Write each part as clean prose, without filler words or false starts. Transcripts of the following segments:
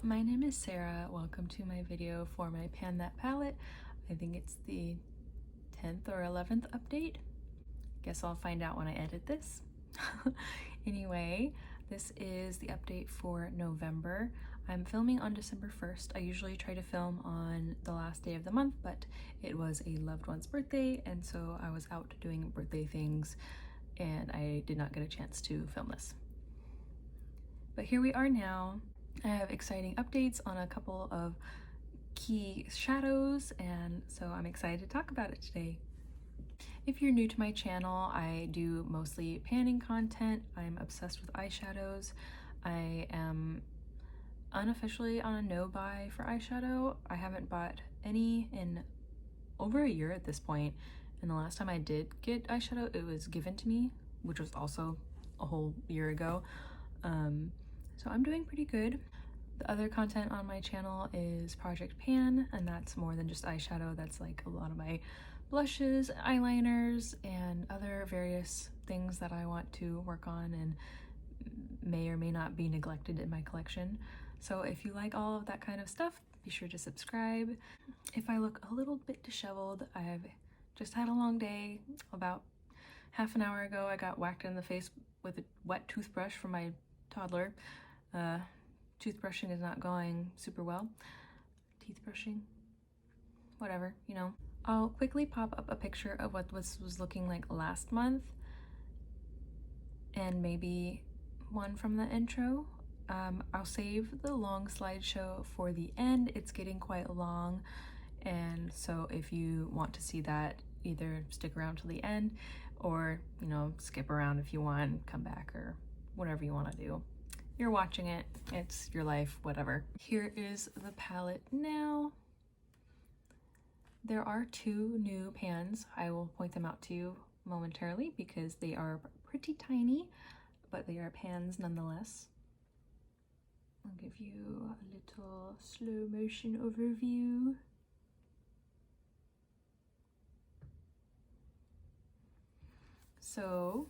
my name is Sarah. Welcome to my video for my Pan That palette. I think it's the 10th or 11th update. Guess I'll find out when I edit this. Anyway, this is the update for November. I'm filming on December 1st. I usually try to film on the last day of the month, but it was a loved one's birthday, and so I was out doing birthday things and I did not get a chance to film this. But here we are now. I have exciting updates on a couple of key shadows, and so I'm excited to talk about it today. If you're new to my channel, I do mostly panning content. I'm obsessed with eyeshadows. I am unofficially on a no-buy for eyeshadow. I haven't bought any in over a year at this point, and the last time I did get eyeshadow, it was given to me, which was also a whole year ago. So I'm doing pretty good. The other content on my channel is Project Pan, and that's more than just eyeshadow. That's like a lot of my blushes, eyeliners, and other various things that I want to work on and may or may not be neglected in my collection. So if you like all of that kind of stuff, be sure to subscribe. If I look a little bit disheveled, I've just had a long day. About half an hour ago, I got whacked in the face with a wet toothbrush from my toddler. Toothbrushing is not going super well. Teeth brushing, whatever, you know. I'll quickly pop up a picture of what this was looking like last month, and maybe one from the intro. I'll save the long slideshow for the end. It's getting quite long, and so if you want to see that, either stick around till the end, or, you know, skip around if you want, come back, or whatever you want to do. You're watching it, it's your life, whatever. Here is the palette now. There are two new pans. I will point them out to you momentarily because they are pretty tiny, but they are pans nonetheless. I'll give you a little slow motion overview. So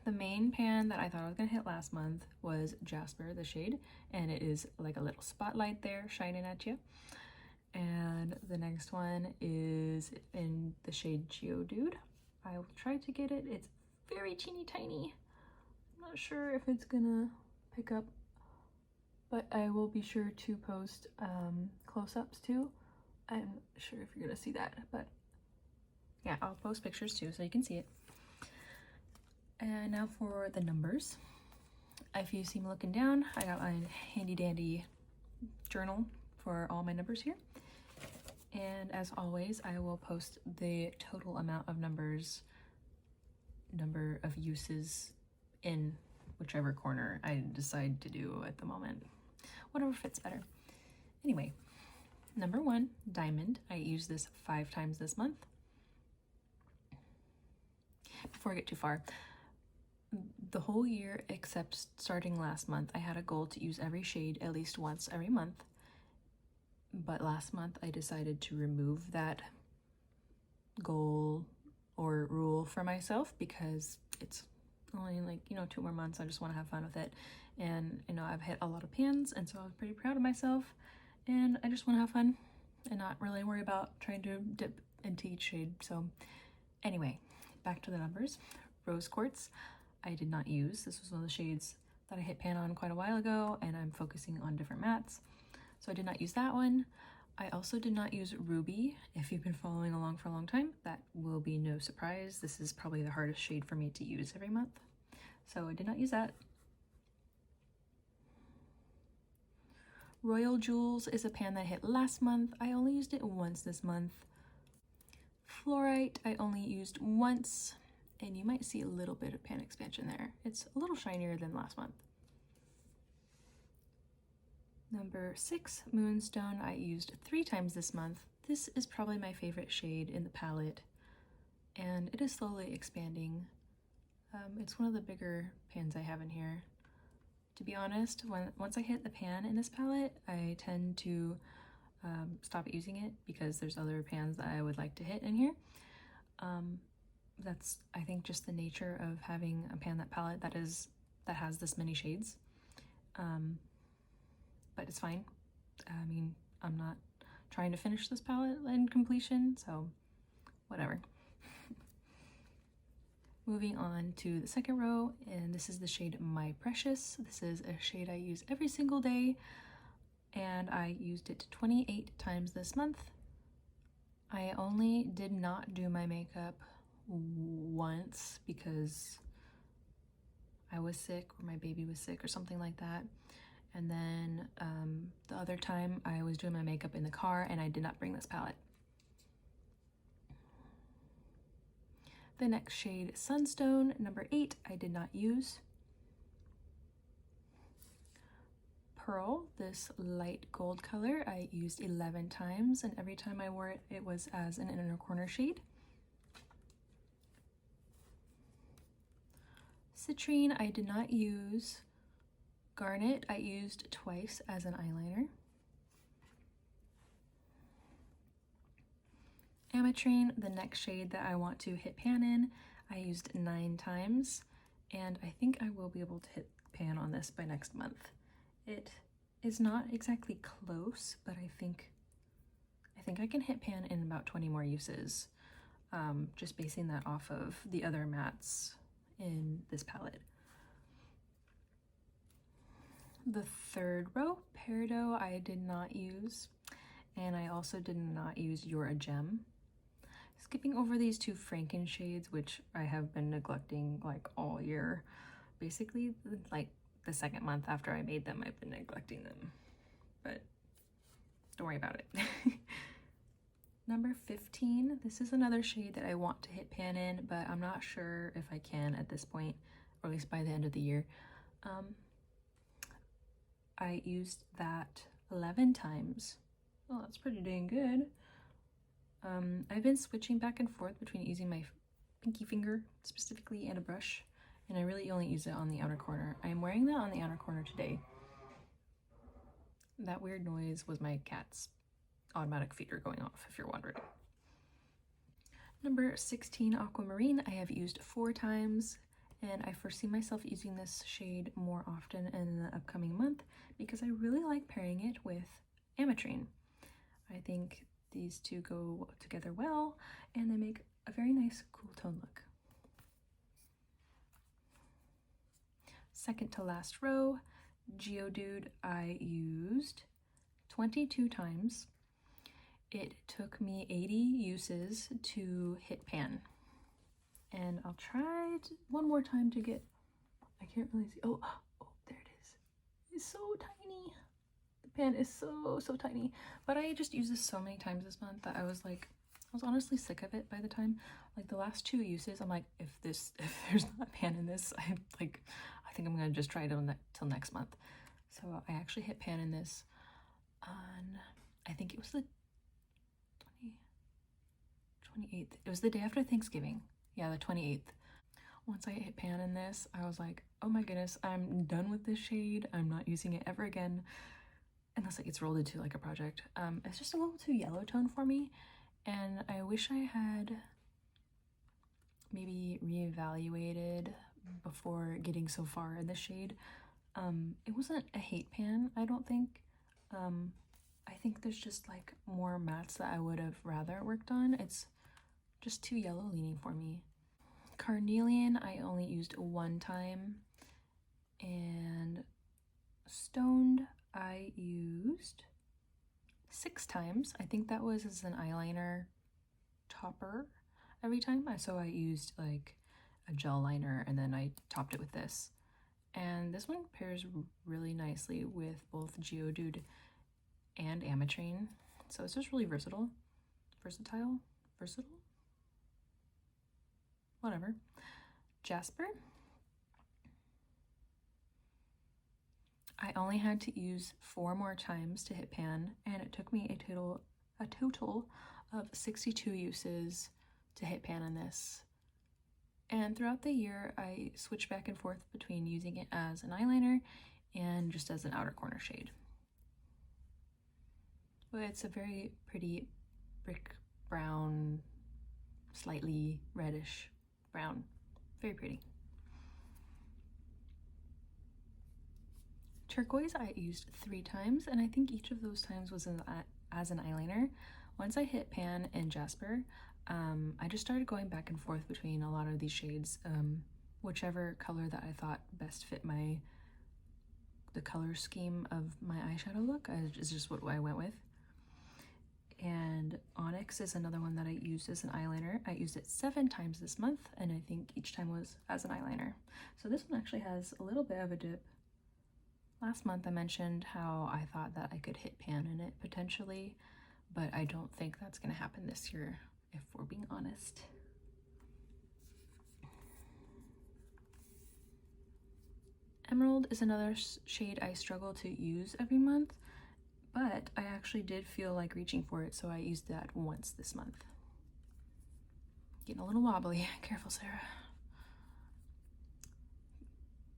the main pan that I thought I was gonna hit last month was Jasper, the shade, and it is like a little spotlight there shining at you. And the next one is in the shade Geodude. I will try to get it. It's very teeny tiny. I'm not sure if it's gonna pick up, but I will be sure to post close-ups too. I'm not sure if you're gonna see that, but yeah, I'll post pictures too so you can see it. And now for the numbers. If you see me looking down, I got my handy dandy journal for all my numbers here. And as always, I will post the total amount of numbers, number of uses in whichever corner I decide to do at the moment. Whatever fits better. Anyway, number 1, Diamond. I used this 5 times this month. Before I get too far, the whole year except starting last month, I had a goal to use every shade at least once every month. But last month I decided to remove that goal or rule for myself because it's only like, you know, 2 more months. I just want to have fun with it. And, you know, I've hit a lot of pans, and so I was pretty proud of myself. And I just want to have fun and not really worry about trying to dip into each shade. So anyway, back to the numbers. Rose Quartz, I did not use. This was one of the shades that I hit pan on quite a while ago, and I'm focusing on different mattes. So I did not use that one. I also did not use Ruby. If you've been following along for a long time, that will be no surprise. This is probably the hardest shade for me to use every month. So I did not use that. Royal Jewels is a pan that I hit last month. I only used it once this month. Fluorite, I only used once, and you might see a little bit of pan expansion there. It's a little shinier than last month. Number 6, Moonstone, I used 3 times this month. This is probably my favorite shade in the palette, and it is slowly expanding. It's one of the bigger pans I have in here. To be honest, once I hit the pan in this palette, I tend to stop using it because there's other pans that I would like to hit in here. That's, I think, just the nature of having a pan that palette that has this many shades. But it's fine. I mean, I'm not trying to finish this palette in completion, so whatever. Moving on to the second row, and this is the shade My Precious. This is a shade I use every single day, and I used it 28 times this month. I only did not do my makeup once because I was sick or my baby was sick or something like that. And then the other time I was doing my makeup in the car and I did not bring this palette. The next shade, Sunstone, number 8, I did not use. Pearl, this light gold color, I used 11 times, and every time I wore it, it was as an inner corner shade. Citrine, I did not use. Garnet, I used twice as an eyeliner. Ametrine, the next shade that I want to hit pan in, I used 9 times, and I think I will be able to hit pan on this by next month. It is not exactly close, but I think I can hit pan in about 20 more uses, just basing that off of the other mattes in this palette. The third row, Peridot, I did not use, and I also did not use You're a Gem. Skipping over these 2 Franken shades, which I have been neglecting like all year. Basically, like the second month after I made them, I've been neglecting them. But don't worry about it. Number 15, this is another shade that I want to hit pan in, but I'm not sure if I can at this point, or at least by the end of the year. I used that 11 times. Well, that's pretty dang good. I've been switching back and forth between using my pinky finger specifically and a brush, and I really only use it on the outer corner. I am wearing that on the outer corner today. That weird noise was my cat's automatic feeder going off, if you're wondering. Number 16, Aquamarine, I have used 4 times, and I foresee myself using this shade more often in the upcoming month because I really like pairing it with Ametrine. I think these two go together well, and they make a very nice cool tone look. Second to last row, Geodude, I used 22 times. It took me 80 uses to hit pan. And I'll try one more time to get, I can't really see, oh, there it is. It's so tiny. The pan is so tiny. But I just used this so many times this month that I was honestly sick of it by the time, like the last 2 uses, I'm like, if there's not pan in this, I think I'm gonna just try it till next month. So I actually hit pan in this on, I think it was the 28th. It was the day after Thanksgiving. Yeah, the 28th. Once I hit pan in this, I was like, oh my goodness, I'm done with this shade. I'm not using it ever again. Unless it gets rolled into like a project. It's just a little too yellow tone for me. And I wish I had maybe reevaluated before getting so far in the shade. It wasn't a hate pan, I don't think. I think there's just like more mattes that I would have rather worked on. It's just too yellow leaning for me. Carnelian, I only used 1 time. And Stoned, I used 6 times. I think that was as an eyeliner topper every time. So I used like a gel liner and then I topped it with this. And this one pairs really nicely with both Geodude and Ametrine. So it's just really versatile. Whatever. Jasper. I only had to use 4 more times to hit pan, and it took me a total of 62 uses to hit pan on this. And throughout the year, I switched back and forth between using it as an eyeliner and just as an outer corner shade. But it's a very pretty brick brown, slightly reddish brown. Very pretty. turquoise I used 3 times, and I think each of those times was as an eyeliner. Once I hit pan and jasper, I just started going back and forth between a lot of these shades, whichever color that I thought best fit the color scheme of my eyeshadow look is just what I went with. And Onyx is another one that I used as an eyeliner. I used it 7 times this month, and I think each time was as an eyeliner. So this one actually has a little bit of a dip. Last month I mentioned how I thought that I could hit pan in it potentially, but I don't think that's going to happen this year, if we're being honest. Emerald is another shade I struggle to use every month, but I actually did feel like reaching for it, so I used that once this month. Getting a little wobbly. Careful, Sarah.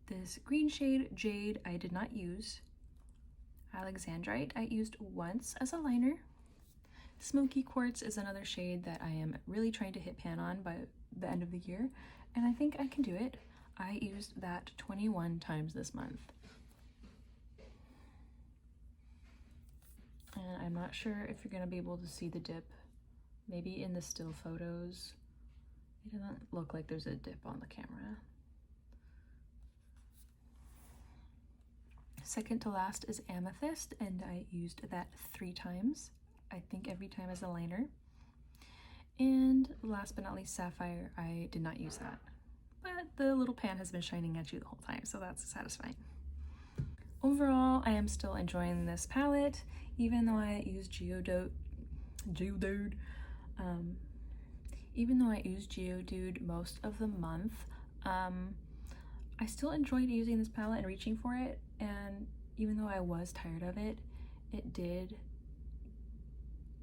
This green shade, Jade, I did not use. Alexandrite I used once as a liner. Smoky Quartz is another shade that I am really trying to hit pan on by the end of the year, and I think I can do it. I used that 21 times this month. And I'm not sure if you're going to be able to see the dip. Maybe in the still photos. It doesn't look like there's a dip on the camera. Second to last is Amethyst, and I used that 3 times. I think every time as a liner. And last but not least, Sapphire, I did not use that. But the little pan has been shining at you the whole time, so that's satisfying. Overall, I am still enjoying this palette, even though I use Geodude. Even though I use Geodude most of the month, I still enjoyed using this palette and reaching for it, and even though I was tired of it, it did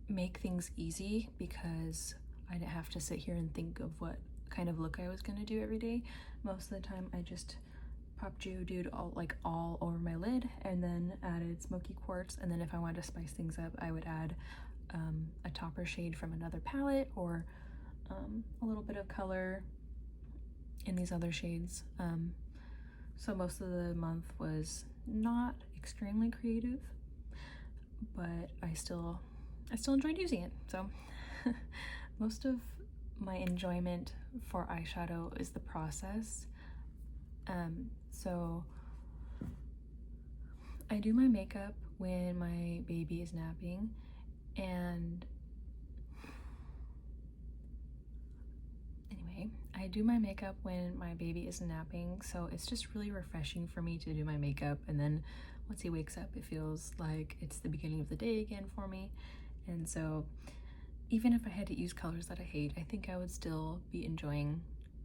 make things easy because I didn't have to sit here and think of what kind of look I was going to do every day. Most of the time I just popped Geodude all over my lid and then added Smoky Quartz, and then if I wanted to spice things up I would add a topper shade from another palette or a little bit of color in these other shades. So most of the month was not extremely creative, but I still enjoyed using it. So most of my enjoyment for eyeshadow is the process. So I do my makeup when my baby is napping, and anyway, I do my makeup when my baby is napping, so it's just really refreshing for me to do my makeup, and then once he wakes up it feels like it's the beginning of the day again for me. And so even if I had to use colors that I hate, I think I would still be enjoying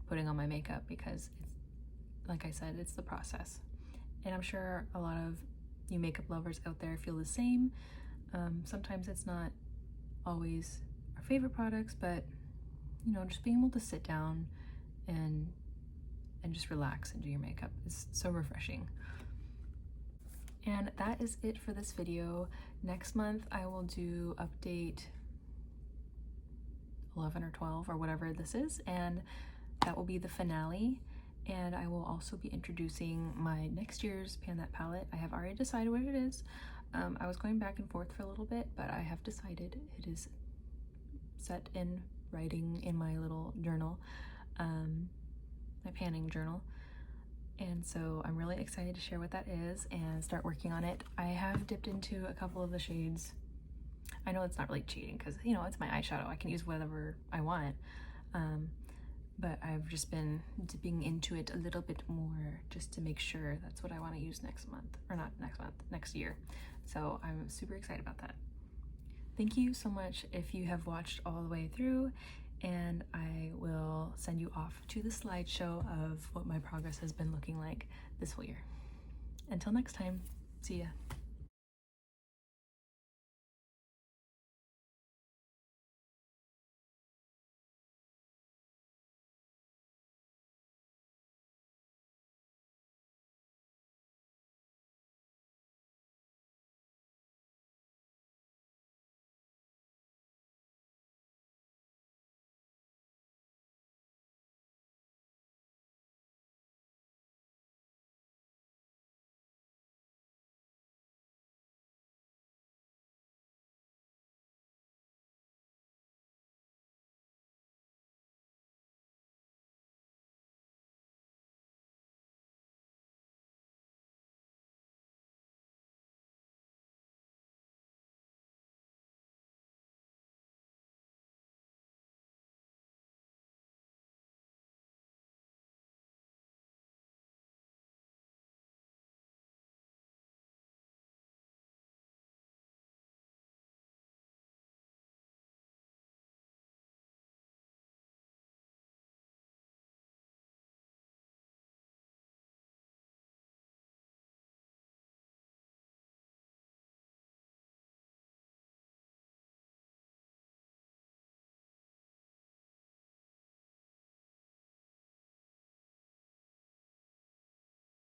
putting on my makeup because it's, like I said, it's the process. And I'm sure a lot of you makeup lovers out there feel the same. Sometimes it's not always our favorite products, but you know, just being able to sit down and just relax and do your makeup is so refreshing. And that is it for this video. Next month I will do update 11 or 12 or whatever this is, and that will be the finale. And I will also be introducing my next year's Pan That palette. I have already decided what it is. I was going back and forth for a little bit, but I have decided it is set in writing in my little journal, my panning journal. And so I'm really excited to share what that is and start working on it. I have dipped into a couple of the shades. I know it's not really cheating because, you know, it's my eyeshadow. I can use whatever I want. But I've just been dipping into it a little bit more just to make sure that's what I want to use next month. Or not next month, next year. So I'm super excited about that. Thank you so much if you have watched all the way through, and I will send you off to the slideshow of what my progress has been looking like this whole year. Until next time, see ya.